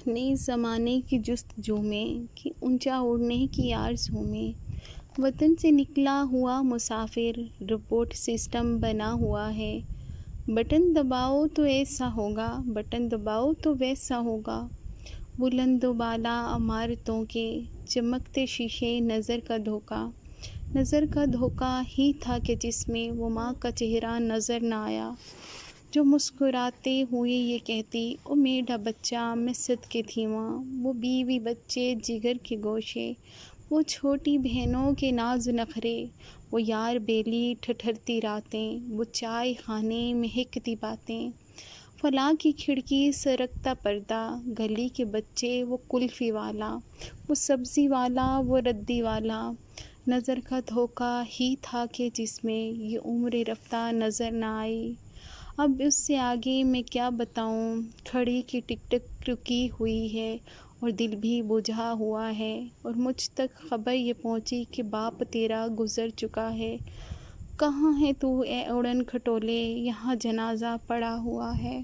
نئے زمانے کی جستجو میں کہ اونچا اڑنے کی آرزو میں وطن سے نکلا ہوا مسافر رپورٹ سسٹم بنا ہوا ہے۔ بٹن دباؤ تو ایسا ہوگا، بٹن دباؤ تو ویسا ہوگا۔ بلند و بالا عمارتوں کے چمکتے شیشے، نظر کا دھوکا، نظر کا دھوکا ہی تھا کہ جس میں وہ ماں کا چہرہ نظر نہ آیا، جو مسکراتے ہوئے یہ کہتی، او میرا بچہ میں صدقے تھی ماں۔ وہ بیوی بچے جگر کے گوشے، وہ چھوٹی بہنوں کے ناز نخرے، وہ یار بیلی ٹھٹھرتی راتیں، وہ چائے خانے مہکتی باتیں، فلاں کی کھڑکی سرکتا پردہ، گلی کے بچے وہ کلفی والا، وہ سبزی والا، وہ ردی والا۔ نظر کا دھوکا ہی تھا کہ جس میں یہ عمر رفتہ نظر نہ آئی۔ اب اس سے آگے میں کیا بتاؤں، گھڑی کی ٹک ٹک رکی ہوئی ہے اور دل بھی بجھا ہوا ہے، اور مجھ تک خبر یہ پہنچی کہ باپ تیرا گزر چکا ہے۔ کہاں ہے تو اے اڑن کھٹولے، یہاں جنازہ پڑا ہوا ہے۔